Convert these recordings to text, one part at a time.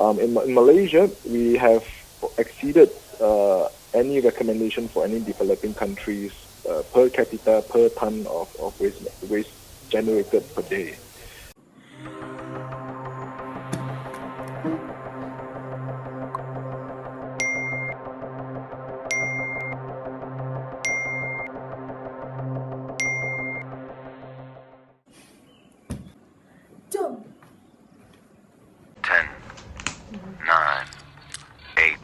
In Malaysia, we have exceeded any recommendation for any developing countries per capita per ton of waste generated per day. Jom. 10, 9, 8,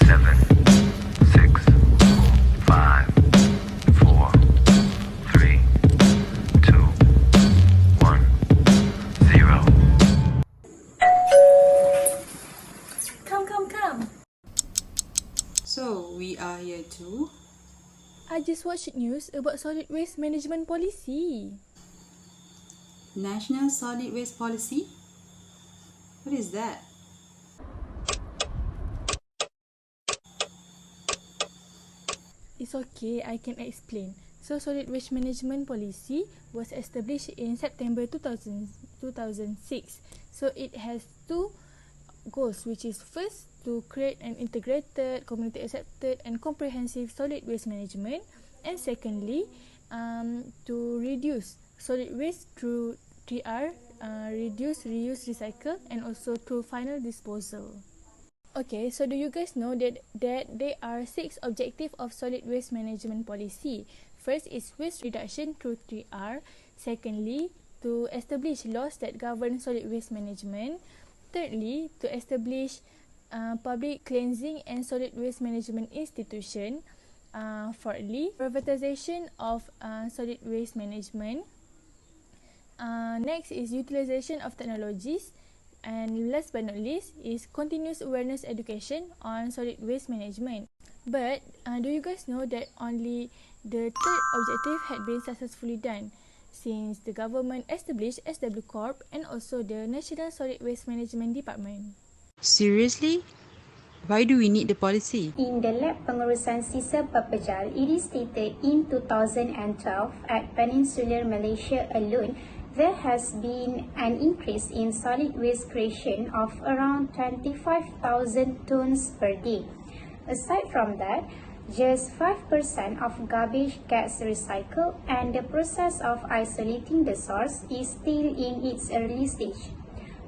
7, 6, 5, 4, 3, 2, 1, 0. Come. So, we are here to... I just watched news about solid waste management policy. National Solid Waste Policy? What is that? It's okay, I can explain. So, Solid Waste Management Policy was established in September 2006. So, it has two goals, which is first, to create an integrated, community-accepted and comprehensive solid waste management, and secondly, to reduce solid waste through 3R, reduce, reuse, recycle, and also through final disposal. Okay, so do you guys know that there are 6 objectives of solid waste management policy? First is waste reduction through 3R. Secondly, to establish laws that govern solid waste management. Thirdly, to establish public cleansing and solid waste management institution. Fourthly, privatization of solid waste management. Next is utilization of technologies. And last but not least is continuous awareness education on solid waste management. But do you guys know that only the third objective had been successfully done since the government established SW Corp and also the National Solid Waste Management Department? Seriously? Why do we need the policy? In the Lab Pengurusan Sisa Papejal, it is stated in 2012 at Peninsular Malaysia alone, there has been an increase in solid waste creation of around 25,000 tons per day. Aside from that, just 5% of garbage gets recycled and the process of isolating the source is still in its early stage.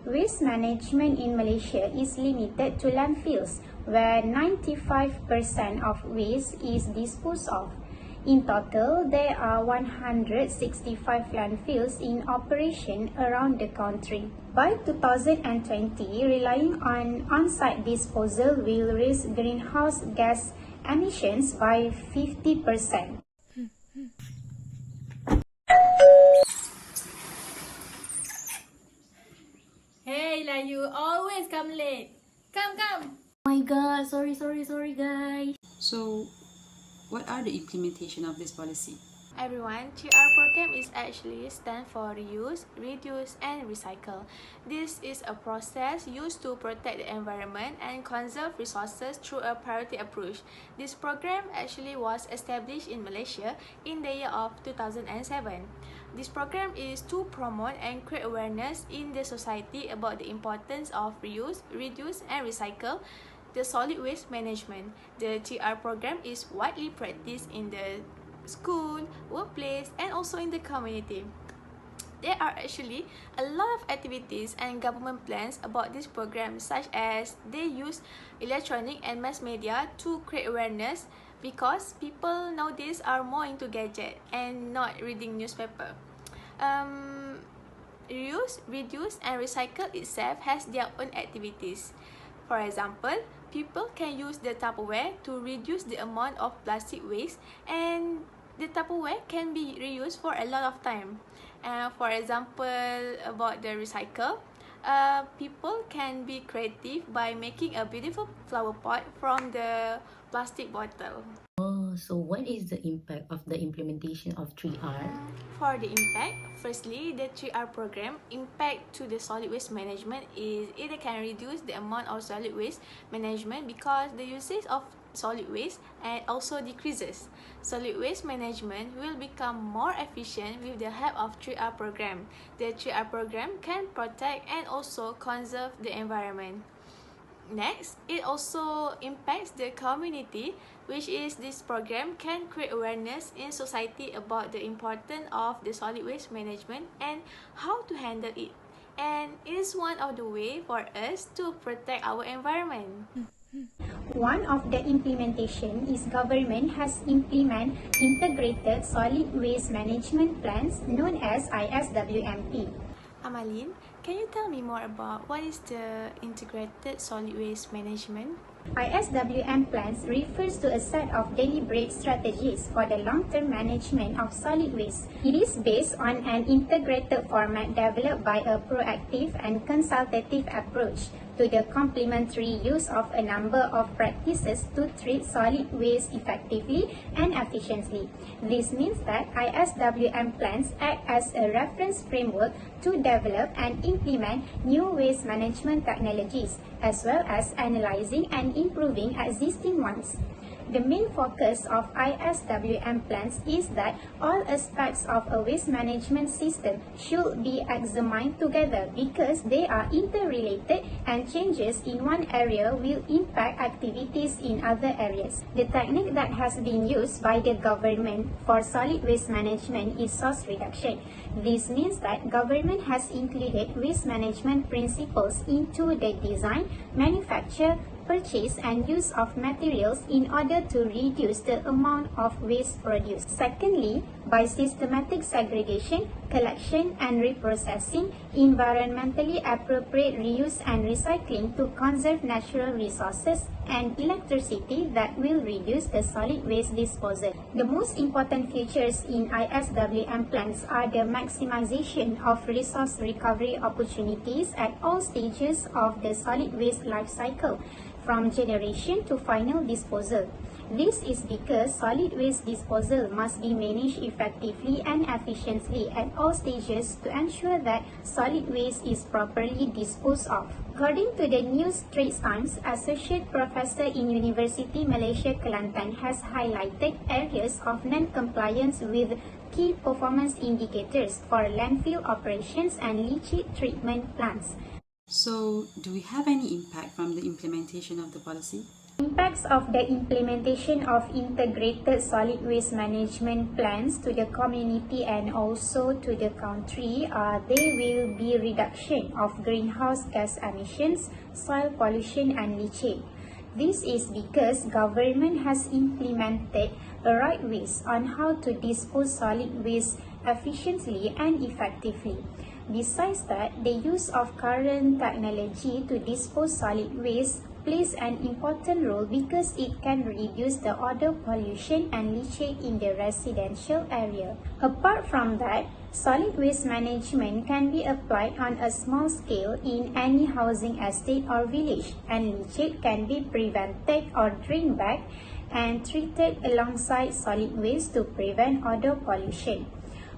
Waste management in Malaysia is limited to landfills, where 95% of waste is disposed of. In total, there are 165 landfills in operation around the country. By 2020, relying on on-site disposal will raise greenhouse gas emissions by 50%. Hey lah, you always come late. Come. Oh my god, sorry guys. So, what are the implementation of this policy? Everyone, TR program is actually stand for reuse, reduce and recycle. This is a process used to protect the environment and conserve resources through a priority approach. This program actually was established in Malaysia in the year of 2007. This program is to promote and create awareness in the society about the importance of reuse, reduce and recycle the solid waste management. The TR program is widely practiced in the school, workplace, and also in the community. There are actually a lot of activities and government plans about this program, such as they use electronic and mass media to create awareness because people nowadays are more into gadget and not reading newspaper. Reuse, reduce, and recycle itself has their own activities. For example, people can use the Tupperware to reduce the amount of plastic waste, and the Tupperware can be reused for a lot of time. For example, about the recycle, people can be creative by making a beautiful flower pot from the plastic bottle. Oh, so what is the impact of the implementation of 3R? For the impact, firstly, the 3R program impact to the solid waste management is it can reduce the amount of solid waste management because the usage of solid waste and also decreases. Solid waste management will become more efficient with the help of 3R program. The 3R program can protect and also conserve the environment. Next, it also impacts the community, which is this program can create awareness in society about the importance of the solid waste management and how to handle it. And it is one of the way for us to protect our environment. One of the implementation is government has implement integrated solid waste management plans known as ISWMP. Amaline, can you tell me more about what is the integrated solid waste management? ISWM plans refers to a set of deliberate strategies for the long-term management of solid waste. It is based on an integrated format developed by a proactive and consultative approach to the complementary use of a number of practices to treat solid waste effectively and efficiently. This means that ISWM plans act as a reference framework to develop and implement new waste management technologies, as well as analyzing and improving existing ones. The main focus of ISWM plans is that all aspects of a waste management system should be examined together because they are interrelated and changes in one area will impact activities in other areas. The technique that has been used by the government for solid waste management is source reduction. This means that government has included waste management principles into the design, manufacture, purchase and use of materials in order to reduce the amount of waste produced. Secondly, by systematic segregation, collection and reprocessing, environmentally appropriate reuse and recycling to conserve natural resources and electricity that will reduce the solid waste disposal. The most important features in ISWM plans are the maximization of resource recovery opportunities at all stages of the solid waste life cycle, from generation to final disposal. This is because solid waste disposal must be managed effectively and efficiently at all stages to ensure that solid waste is properly disposed of. According to the New Straits Times, Associate Professor in University Malaysia Kelantan has highlighted areas of non-compliance with key performance indicators for landfill operations and leachate treatment plants. So, do we have any impact from the implementation of the policy? Impacts of the implementation of integrated solid waste management plans to the community and also to the country are there will be reduction of greenhouse gas emissions, soil pollution and leachate. This is because government has implemented a right ways on how to dispose solid waste efficiently and effectively. Besides that, the use of current technology to dispose solid waste plays an important role because it can reduce the odor pollution and leachate in the residential area. Apart from that, solid waste management can be applied on a small scale in any housing estate or village, and leachate can be prevented or drained back and treated alongside solid waste to prevent odor pollution.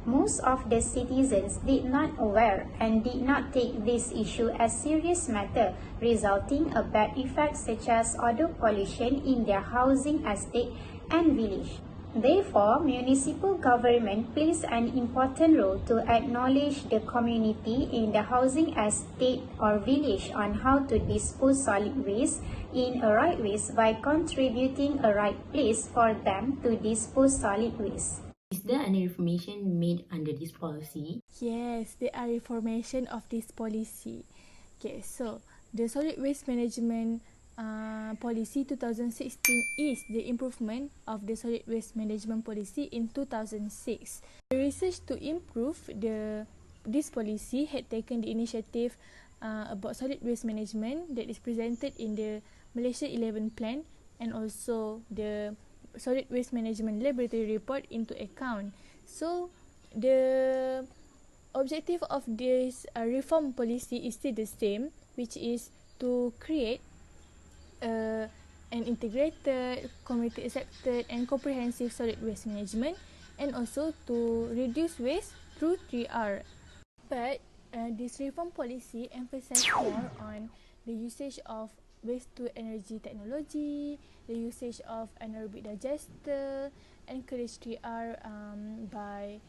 Most of the citizens did not aware and did not take this issue as serious matter, resulting a bad effects such as odor pollution in their housing estate and village. Therefore, municipal government plays an important role to acknowledge the community in the housing estate or village on how to dispose solid waste in a right way by contributing a right place for them to dispose solid waste. Is there any reformation made under this policy? Yes, there are reformation of this policy. Okay, so the solid waste management policy 2016 is the improvement of the solid waste management policy in 2006. The research to improve this policy had taken the initiative about solid waste management that is presented in the Malaysia 11 plan and also the solid waste management laboratory report into account. So the objective of this reform policy is still the same, which is to create a an integrated, community accepted and comprehensive solid waste management, and also to reduce waste through 3R. But this reform policy emphasizes more on the usage of waste to energy technology, the usage of anaerobic digester, encourage 3R by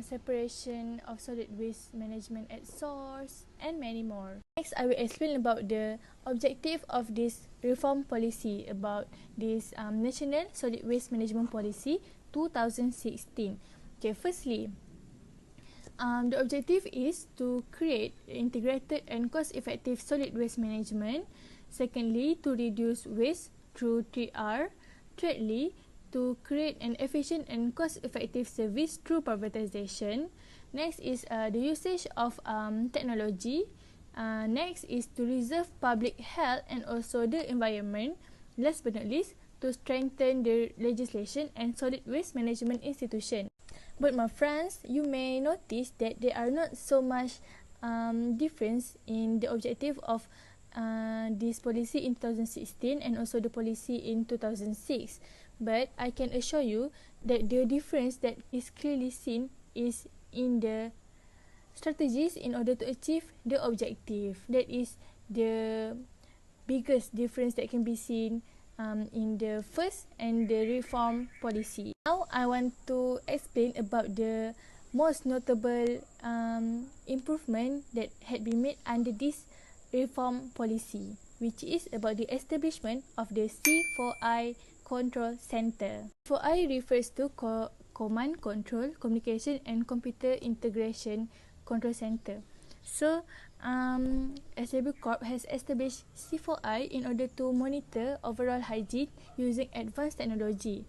separation of solid waste management at source, and many more. Next, I will explain about the objective of this reform policy, about this National Solid Waste Management Policy 2016. Okay, firstly, the objective is to create integrated and cost-effective solid waste management. Secondly, to reduce waste through 3R. Thirdly, to create an efficient and cost-effective service through privatization. Next is the usage of technology. Next is to reserve public health and also the environment. Last but not least, to strengthen the legislation and solid waste management institution. But my friends, you may notice that there are not so much difference in the objective of this policy in 2016 and also the policy in 2006. But I can assure you that the difference that is clearly seen is in the strategies in order to achieve the objective. That is the biggest difference that can be seen in the first and the reform policy. Now I want to explain about the most notable improvement that had been made under this reform policy, which is about the establishment of the C4I Control Center. C4I refers to Command Control, Communication and Computer Integration Control Center. So, SAB Corp has established C4I in order to monitor overall hygiene using advanced technology.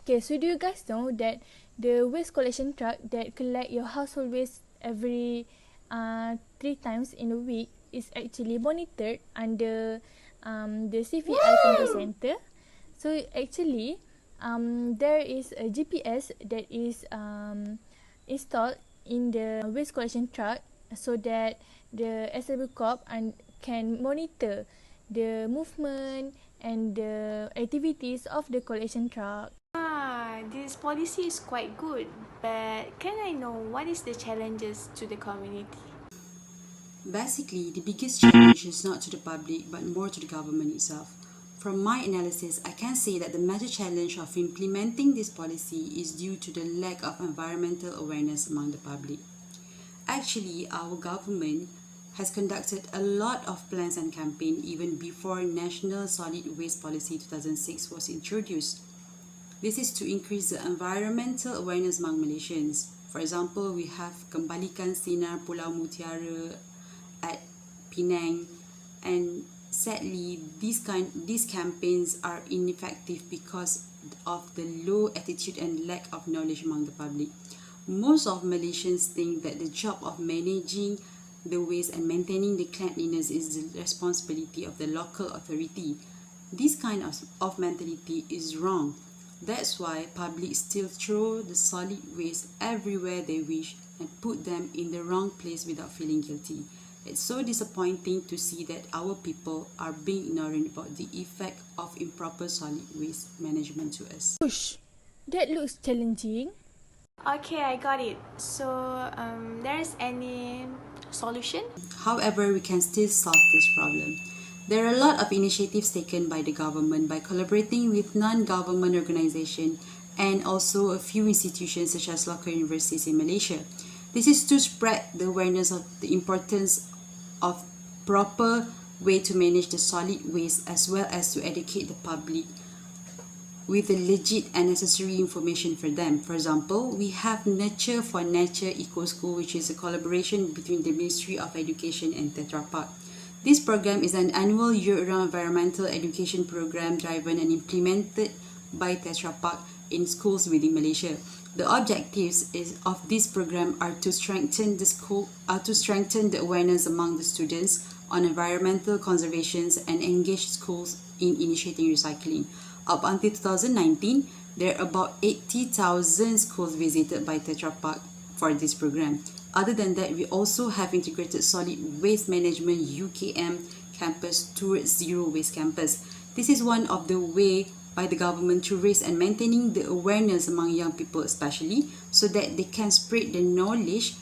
Okay, so do you guys know that the waste collection truck that collect your household waste every 3 times in a week is actually monitored under the C4I Control Center? So actually, there is a GPS that is installed in the waste collection truck so that the SAB Corp can monitor the movement and the activities of the collection truck. This policy is quite good, but can I know what is the challenges to the community? Basically, the biggest challenge is not to the public but more to the government itself. From my analysis, I can say that the major challenge of implementing this policy is due to the lack of environmental awareness among the public. Actually, our government has conducted a lot of plans and campaigns even before National Solid Waste Policy 2006 was introduced. This is to increase the environmental awareness among Malaysians. For example, we have Kembalikan Sinar Pulau Mutiara at Penang, and sadly, these campaigns are ineffective because of the low attitude and lack of knowledge among the public. Most of Malaysians think that the job of managing the waste and maintaining the cleanliness is the responsibility of the local authority. This kind of mentality is wrong. That's why public still throw the solid waste everywhere they wish and put them in the wrong place without feeling guilty. It's so disappointing to see that our people are being ignorant about the effect of improper solid waste management to us. Push! That looks challenging. Okay, I got it. So, there's any solution? However, we can still solve this problem. There are a lot of initiatives taken by the government by collaborating with non-government organizations and also a few institutions such as local universities in Malaysia. This is to spread the awareness of the importance of proper way to manage the solid waste as well as to educate the public with the legit and necessary information for them. For example, we have Nurture for Nature Eco School, which is a collaboration between the Ministry of Education and Tetra Pak. This program is an annual year-round environmental education program driven and implemented by Tetra Pak in schools within Malaysia. The objectives of this program are to strengthen the awareness among the students on environmental conservation and engage schools in initiating recycling. Up until 2019, there are about 80,000 schools visited by Tetra Pak for this program. Other than that, we also have integrated solid waste management UKM campus towards zero waste campus. This is one of the way by the government to raise and maintaining the awareness among young people especially, so that they can spread the knowledge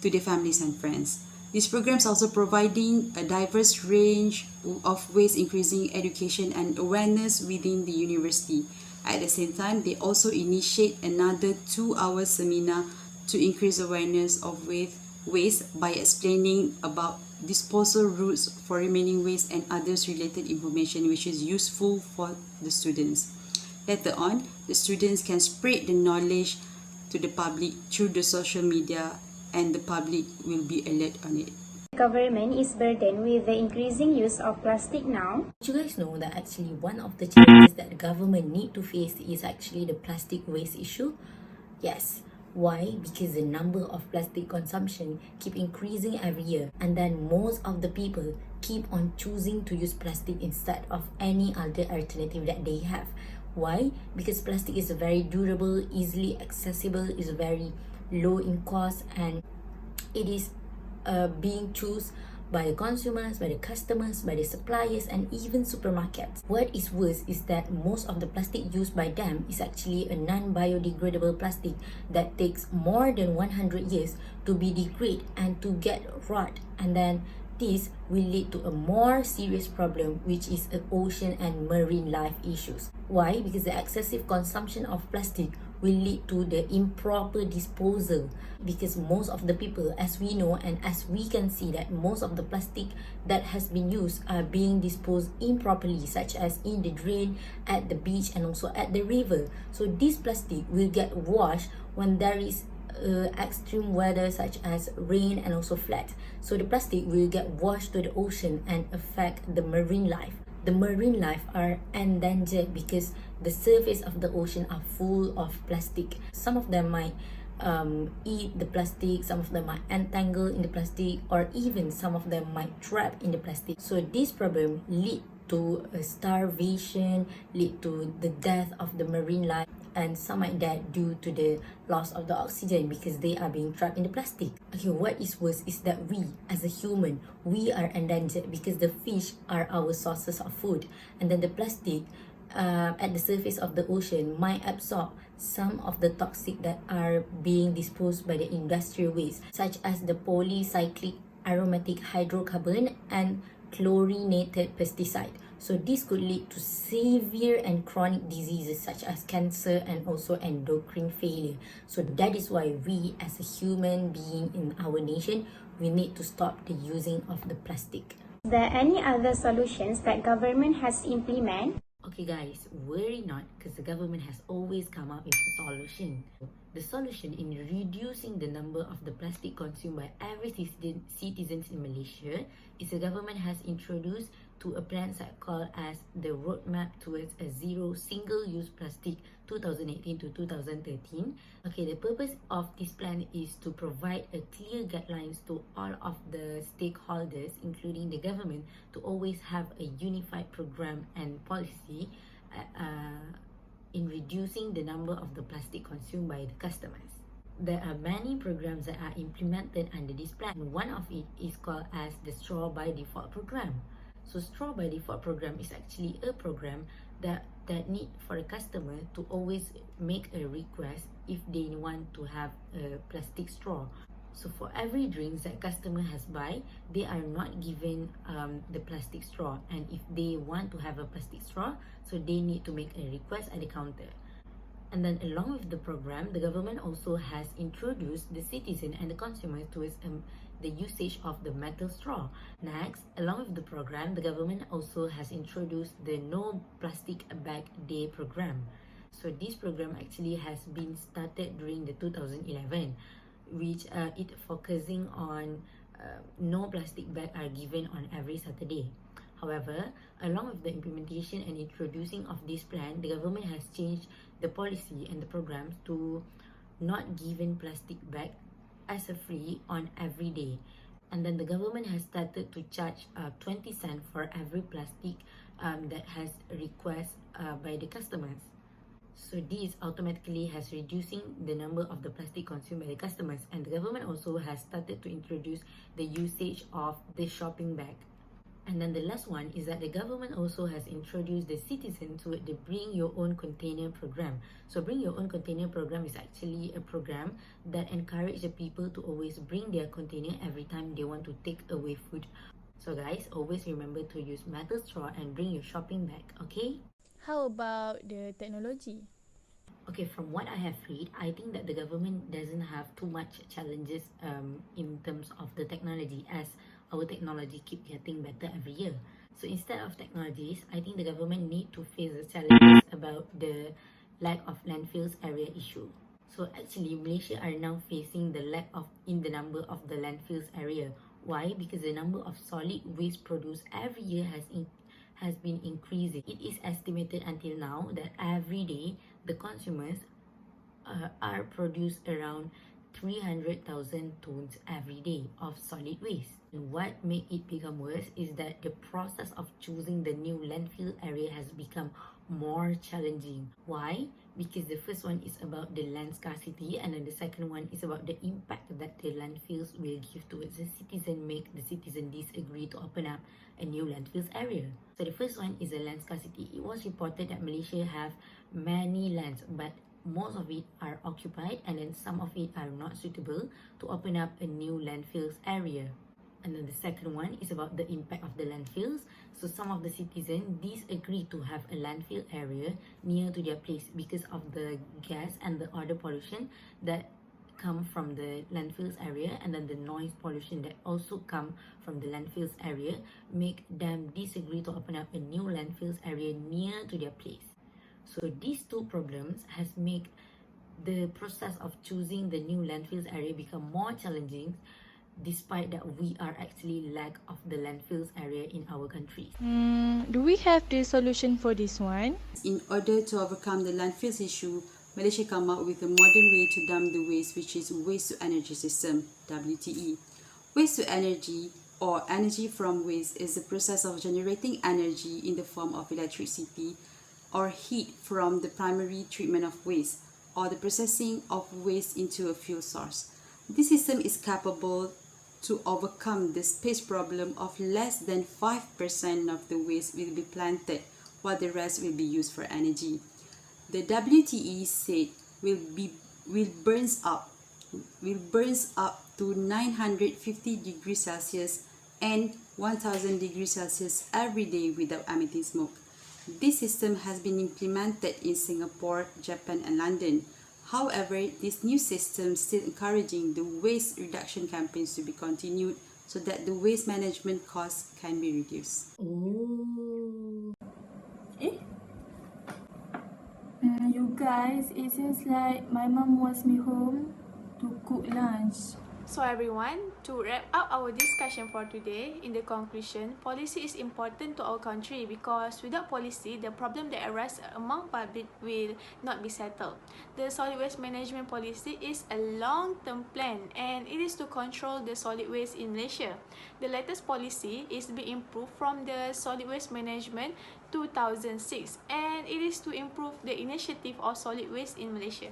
to their families and friends. These programs also providing a diverse range of ways increasing education and awareness within the university. At the same time, they also initiate another 2-hour seminar to increase awareness of waste by explaining about disposal routes for remaining waste and others related information which is useful for the students. Later on, the students can spread the knowledge to the public through the social media, and the public will be alert on it. The government is burdened with the increasing use of plastic now. Did you guys know that actually one of the challenges that the government need to face is actually the plastic waste issue? Yes. Why? Because the number of plastic consumption keep increasing every year, and then most of the people keep on choosing to use plastic instead of any other alternative that they have. Why? Because plastic is very durable, easily accessible, is very low in cost, and it is being chosen by the consumers, by the customers, by the suppliers, and even supermarkets. What is worse is that most of the plastic used by them is actually a non-biodegradable plastic that takes more than 100 years to be degraded and to get rot, and then this will lead to a more serious problem, which is ocean and marine life issues. Why? Because the excessive consumption of plastic will lead to the improper disposal, because most of the people, as we know and as we can see, that most of the plastic that has been used are being disposed improperly, such as in the drain, at the beach, and also at the river. So this plastic will get washed when there is extreme weather such as rain and also flood. So the plastic will get washed to the ocean and affect the marine life. The marine life are endangered because the surface of the ocean are full of plastic. Some of them might eat the plastic, some of them might entangle in the plastic, or even some of them might trap in the plastic. So this problem lead to starvation, lead to the death of the marine life, and some might die due to the loss of the oxygen because they are being trapped in the plastic. Okay, what is worse is that we, as a human, we are endangered because the fish are our sources of food, and then the plastic at the surface of the ocean might absorb some of the toxic that are being disposed by the industrial waste, such as the polycyclic aromatic hydrocarbon and chlorinated pesticide. So this could lead to severe and chronic diseases such as cancer and also endocrine failure. So that is why we, as a human being in our nation, we need to stop the using of the plastic. Is there any other solutions that government has implemented? Okay guys, worry not, because the government has always come up with a solution. The solution in reducing the number of the plastic consumed by every citizens in Malaysia is the government has introduced to a plan set called as the Roadmap Towards a Zero Single-Use Plastic 2018 to 2013. Okay, the purpose of this plan is to provide a clear guidelines to all of the stakeholders, including the government, to always have a unified program and policy in reducing the number of the plastic consumed by the customers. There are many programs that are implemented under this plan. One of it is called as the Straw by Default program. So Straw by Default program is actually a program that need for a customer to always make a request if they want to have a plastic straw. So for every drink that customer has buy, they are not given the plastic straw, and if they want to have a plastic straw, so they need to make a request at the counter. And then along with the program, the government also has introduced the citizen and the consumer towards the usage of the metal straw. Next, along with the program, the government also has introduced the No Plastic Bag Day program. So this program actually has been started during the 2011, which it focusing on no plastic bag are given on every Saturday. However, along with the implementation and introducing of this plan, the government has changed the policy and the programs to not giving plastic bag as a free on every day. And then the government has started to charge 20 cents for every plastic that has request by the customers. So this automatically has reducing the number of the plastic consumed by the customers, and the government also has started to introduce the usage of the shopping bag. And then the last one is that the government also has introduced the citizen to the Bring Your Own Container program. So Bring Your Own Container program is actually a program that encourages the people to always bring their container every time they want to take away food. So guys, always remember to use metal straw and bring your shopping bag, okay? How about the technology? Okay, from what I have read, I think that the government doesn't have too much challenges in terms of the technology, as our technology keep getting better every year. So instead of technologies, I think the government need to face the challenges about the lack of landfills area issue. So actually, Malaysia are now facing the lack of in the number of the landfills area. Why? Because the number of solid waste produced every year has been increasing. It is estimated until now that every day the consumers are produced around 300,000 tons every day of solid waste. And what make it become worse is that the process of choosing the new landfill area has become more challenging. Why? Because the first one is about the land scarcity, and then the second one is about the impact that the landfills will give towards the citizen, make the citizen disagree to open up a new landfills area. So the first one is the land scarcity. It was reported that Malaysia have many lands, but most of it are occupied, and then some of it are not suitable to open up a new landfills area. And then the second one is about the impact of the landfills. So some of the citizens disagree to have a landfill area near to their place because of the gas and the other pollution that come from the landfills area, and then the noise pollution that also come from the landfills area make them disagree to open up a new landfills area near to their place. So these two problems has made the process of choosing the new landfills area become more challenging, despite that we are actually lack of the landfills area in our country. Do we have the solution for this one? In order to overcome the landfills issue, Malaysia come up with a modern way to dump the waste, which is Waste to Energy System, WTE. Waste to Energy, or energy from waste, is the process of generating energy in the form of electricity or heat from the primary treatment of waste, or the processing of waste into a fuel source. This system is capable to overcome the space problem of less than 5% of the waste will be planted, while the rest will be used for energy. The WTE said will burns up to 950 degrees Celsius and 1000 degrees Celsius every day without emitting smoke. This system has been implemented in Singapore, Japan, and London. However, this new system still encouraging the waste reduction campaigns to be continued so that the waste management costs can be reduced. Oh. You guys, it seems like my mom wants me home to cook lunch. So everyone, to wrap up our discussion for today, in the conclusion, policy is important to our country because without policy, the problem that arises among public will not be settled. The solid waste management policy is a long-term plan and it is to control the solid waste in Malaysia. The latest policy is to be improved from the solid waste management 2006 and it is to improve the initiative of solid waste in Malaysia.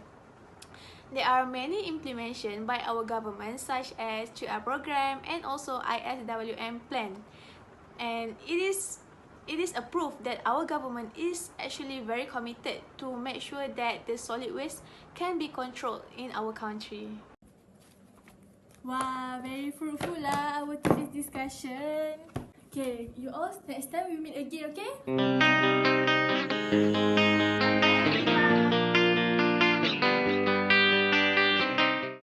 There are many implementations by our government such as 3R program and also ISWM plan. And it is a proof that our government is actually very committed to make sure that the solid waste can be controlled in our country. Wow, very fruitful lah our today's discussion. Okay, you all next time we meet again, okay?